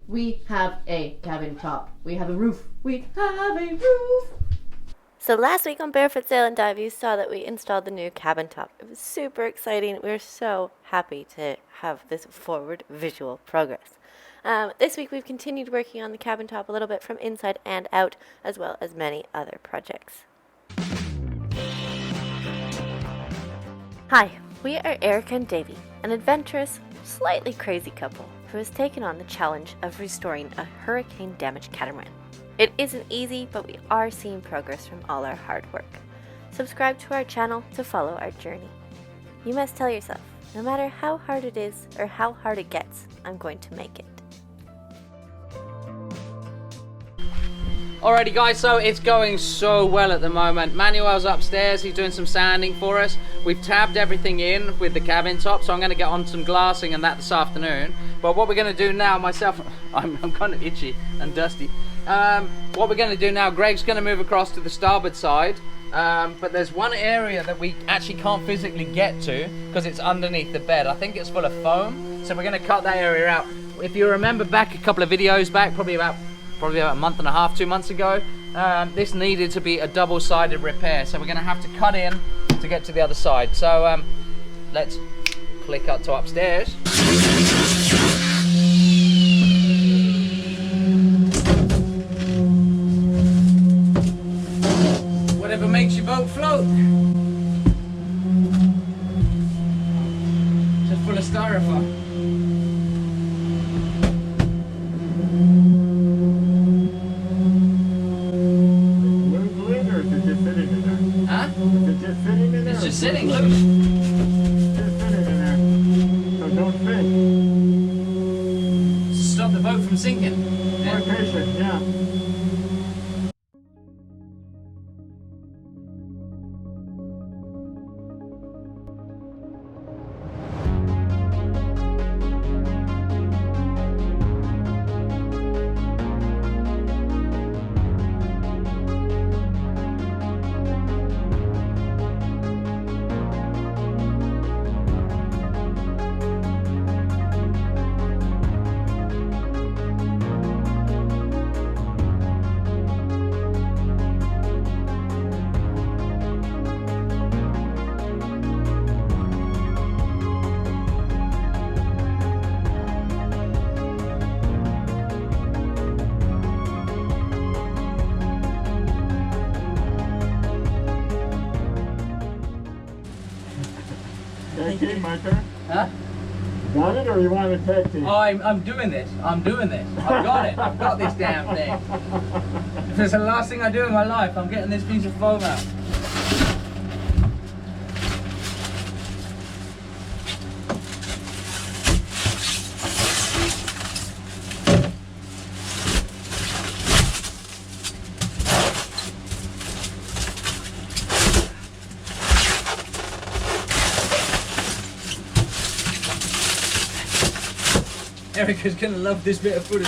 We have a cabin top. We have a roof. We have a roof. So last week on Barefoot Sail and Dive, you saw that we installed the new cabin top. It was super exciting. We were so happy to have this forward visual progress. This week we've continued working on the cabin top a little bit from inside and out, as well as many other projects. Hi, we are Erica and Davy, an adventurous, slightly crazy couple who has taken on the challenge of restoring a hurricane-damaged catamaran. It isn't easy, but we are seeing progress from all our hard work. Subscribe to our channel to follow our journey. You must tell yourself, no matter how hard it is or how hard it gets, I'm going to make it. Alrighty guys, so it's going so well at the moment. Manuel's upstairs, he's doing some sanding for us. We've tabbed everything in with the cabin top, so I'm going to get on some glassing and that this afternoon. But what we're going to do now, myself, I'm kind of itchy and dusty. What we're going to do now, Greg's going to move across to the starboard side. But there's one area that we actually can't physically get to because it's underneath the bed. I think it's full of foam, so we're going to cut that area out. If you remember back a couple of videos back, probably about a month and a half, 2 months ago, this needed to be a double-sided repair, so we're going to have to cut in to get to the other side. So let's click up to upstairs. Whatever makes your boat float. Just full of styrofoam. It's just sitting loose. Just sitting in there. So don't sink. Stop the boat from sinking. More patient, yeah. Okay, my turn. Huh? Got it, or you want to tag team? Oh, I'm doing this. I'm doing this. I've got it. I've got this damn thing. If it's the last thing I do in my life, I'm getting this piece of foam out. Erica's gonna love this bit of footage.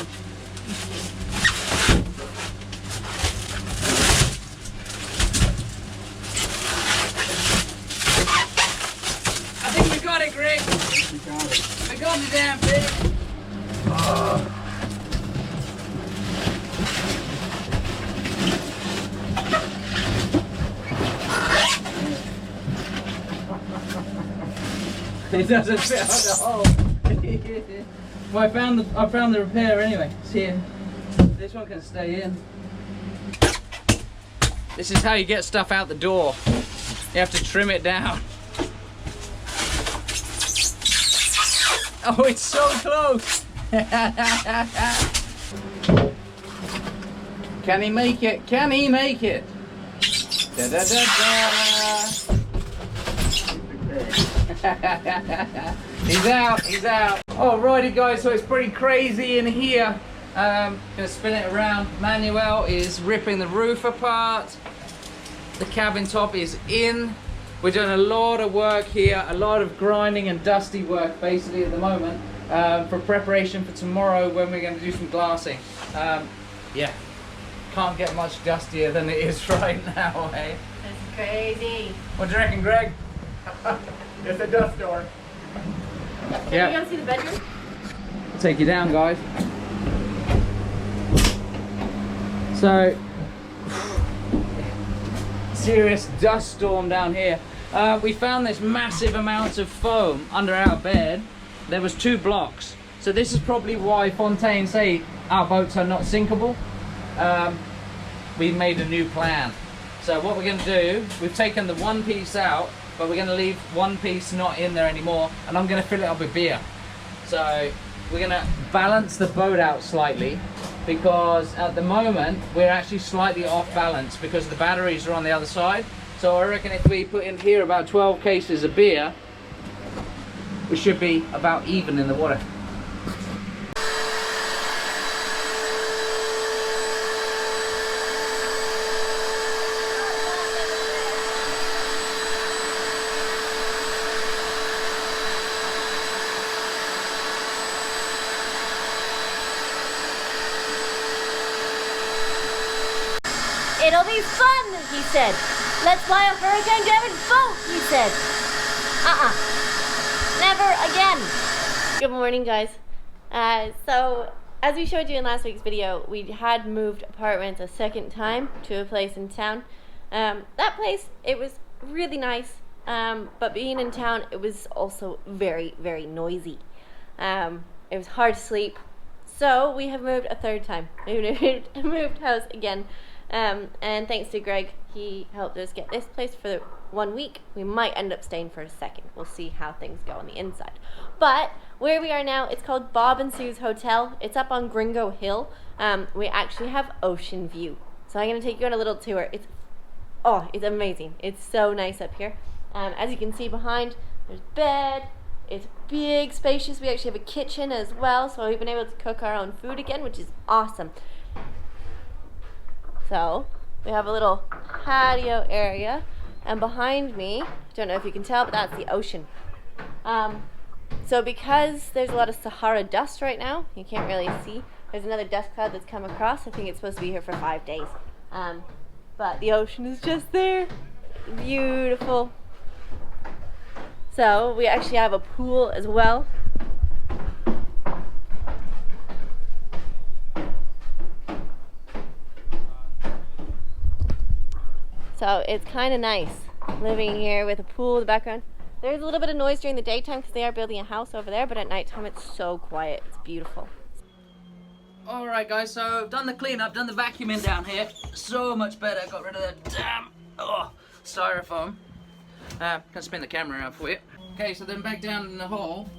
I think we got it, Greg. You got it. We got the damn thing. Oh. It doesn't fit out the hole. Well, I found the repair anyway. It's here. This one can stay in. This is how you get stuff out the door. You have to trim it down. Oh, it's so close. Can he make it? Can he make it? Da da da da. He's out, he's out. Alrighty guys, so it's pretty crazy in here. Gonna spin it around. Manuel is ripping the roof apart. The cabin top is in. We're doing a lot of work here, a lot of grinding and dusty work basically at the moment for preparation for tomorrow when we're gonna do some glassing. Yeah, can't get much dustier than it is right now, eh? That's crazy. What do you reckon, Greg? It's a dust door. Yeah. You want to see the bedroom? Take you down, guys. So, serious dust storm down here. We found this massive amount of foam under our bed. There was 2 blocks. So this is probably why Fontaine say our boats are not sinkable. We made a new plan. So what we're going to do, we've taken the one piece out, but we're going to leave one piece not in there anymore, and I'm going to fill it up with beer. So we're going to balance the boat out slightly, because at the moment we're actually slightly off balance because the batteries are on the other side. So I reckon if we put in here about 12 cases of beer, we should be about even in the water. It'll be fun, he said. Let's buy a hurricane damaged boat, he said. Never again. Good morning, guys. So, as we showed you in last week's video, we had moved apartments a second time to a place in town. That place, it was really nice, but being in town, it was also very, very noisy. It was hard to sleep. So, we have moved a third time. We moved house again. And thanks to Greg, he helped us get this place for 1 week. We might end up staying for a second. We'll see how things go on the inside. But where we are now, it's called Bob and Sue's Hotel. It's up on Gringo Hill. We actually have ocean view. So I'm going to take you on a little tour. It's amazing. It's so nice up here. As you can see behind, there's bed. It's big, spacious. We actually have a kitchen as well. So we've been able to cook our own food again, which is awesome. So, we have a little patio area, and behind me, don't know if you can tell, but that's the ocean. So because there's a lot of Sahara dust right now, you can't really see. There's another dust cloud that's come across. I think it's supposed to be here for 5 days. But the ocean is just there. Beautiful. So, we actually have a pool as well. So it's kind of nice living here with a pool in the background. There's a little bit of noise during the daytime because they are building a house over there, but at nighttime it's so quiet. It's beautiful. Alright guys, so I've done the cleanup, done the vacuuming down here. So much better, got rid of the damn styrofoam. Can spin the camera around for you. Okay, so then back down in the hole,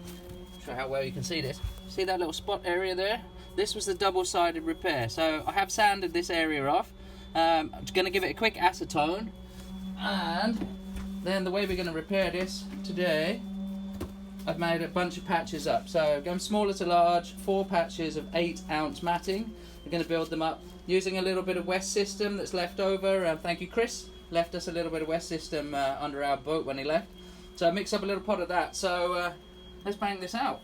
show how well you can see this. See that little spot area there? This was the double-sided repair. So I have sanded this area off. I'm just going to give it a quick acetone, and then the way we're going to repair this today, I've made a bunch of patches up. So going smaller to large, 4 patches of 8-ounce matting. We're going to build them up using a little bit of West System that's left over. Thank you, Chris. Left us a little bit of West System under our boat when he left. So I mixed up a little pot of that. So let's bang this out.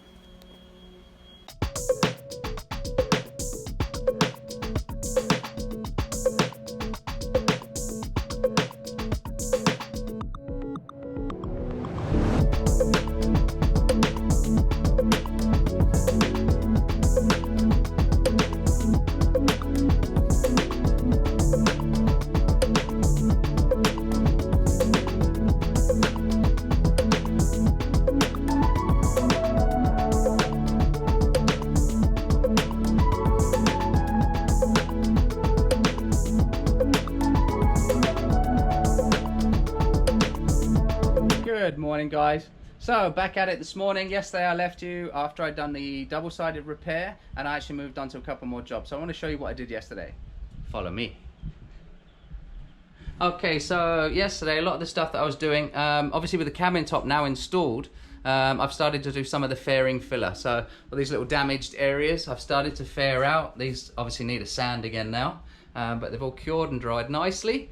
Good morning, guys. So back at it this morning. Yesterday I left you after I'd done the double-sided repair, and I actually moved on to a couple more jobs. So I want to show you what I did yesterday. Follow me. Okay, so yesterday a lot of the stuff that I was doing, obviously with the cabin top now installed, I've started to do some of the fairing filler. So all these little damaged areas I've started to fair out. These obviously need a sand again now, but they've all cured and dried nicely.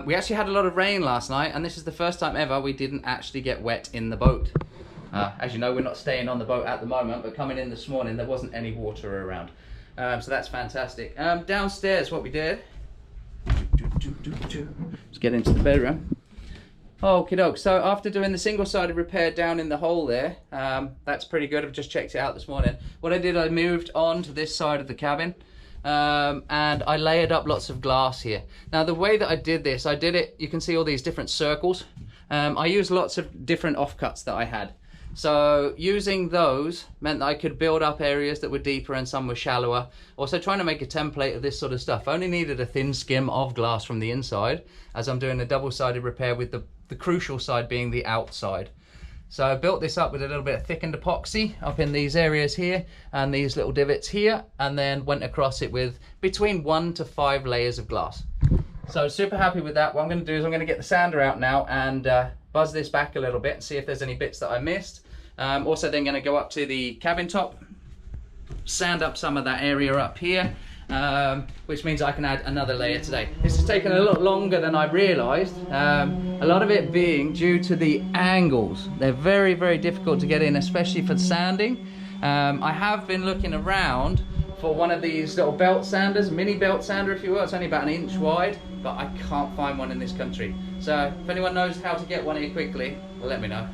We actually had a lot of rain last night, and this is the first time ever we didn't actually get wet in the boat. As you know, we're not staying on the boat at the moment, but coming in this morning there wasn't any water around. So that's fantastic. Downstairs what we did, let's get into the bedroom. Okie doke, so after doing the single-sided repair down in the hole there, that's pretty good. I've just checked it out this morning. What I did, I moved on to this side of the cabin. and I layered up lots of glass here. Now the way that I did this, you can see all these different circles. I used lots of different offcuts that I had. So using those meant that I could build up areas that were deeper and some were shallower. Also trying to make a template of this sort of stuff. I only needed a thin skim of glass from the inside, as I'm doing a double-sided repair with the crucial side being the outside. So I built this up with a little bit of thickened epoxy up in these areas here and these little divots here, and then went across it with between 1 to 5 layers of glass. So super happy with that. What I'm going to do is I'm going to get the sander out now and buzz this back a little bit and see if there's any bits that I missed. Also then going to go up to the cabin top, sand up some of that area up here, which means I can add another layer today. This has taken a lot longer than I realised, a lot of it being due to the angles. They're very, very difficult to get in, especially for sanding. I have been looking around for one of these little belt sanders, mini belt sander if you will. It's only about 1 inch wide, but I can't find one in this country. So if anyone knows how to get one here quickly, let me know.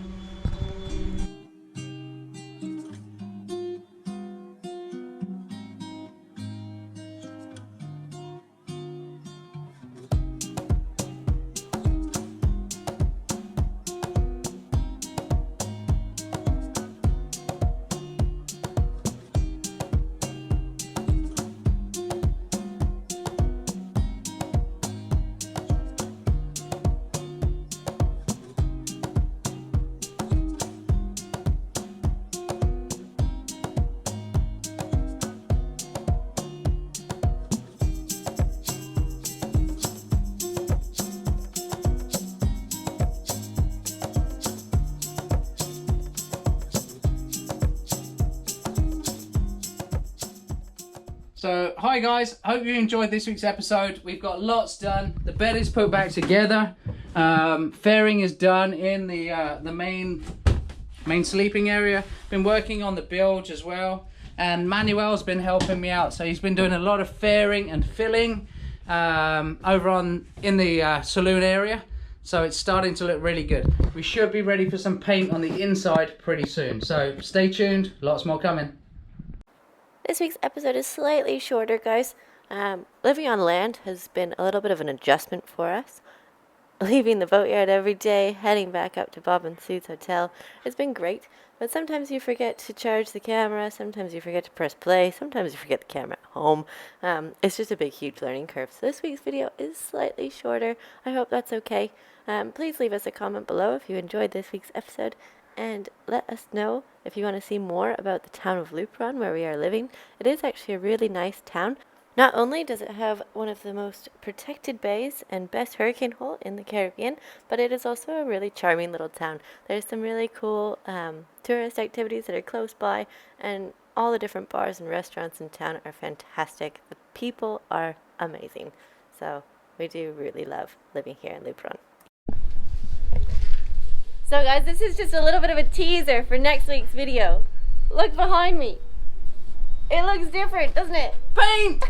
So, hi guys, hope you enjoyed this week's episode. We've got lots done. The bed is put back together. Fairing is done in the main sleeping area. Been working on the bilge as well. And Manuel's been helping me out. So he's been doing a lot of fairing and filling over in the saloon area. So it's starting to look really good. We should be ready for some paint on the inside pretty soon. So stay tuned, lots more coming. This week's episode is slightly shorter, guys. Living on land has been a little bit of an adjustment for us. Leaving the boatyard every day, heading back up to Bob and Sue's hotel. It's been great, but sometimes you forget to charge the camera, sometimes you forget to press play, sometimes you forget the camera at home. It's just a big, huge learning curve. So this week's video is slightly shorter. I hope that's okay. Please leave us a comment below if you enjoyed this week's episode. And let us know if you want to see more about the town of Lupron where we are living. It is actually a really nice town. Not only does it have one of the most protected bays and best hurricane hole in the Caribbean, but it is also a really charming little town. There's some really cool tourist activities that are close by, and all the different bars and restaurants in town are fantastic. The people are amazing. So we do really love living here in Lupron. So guys, this is just a little bit of a teaser for next week's video. Look behind me. It looks different, doesn't it? Paint!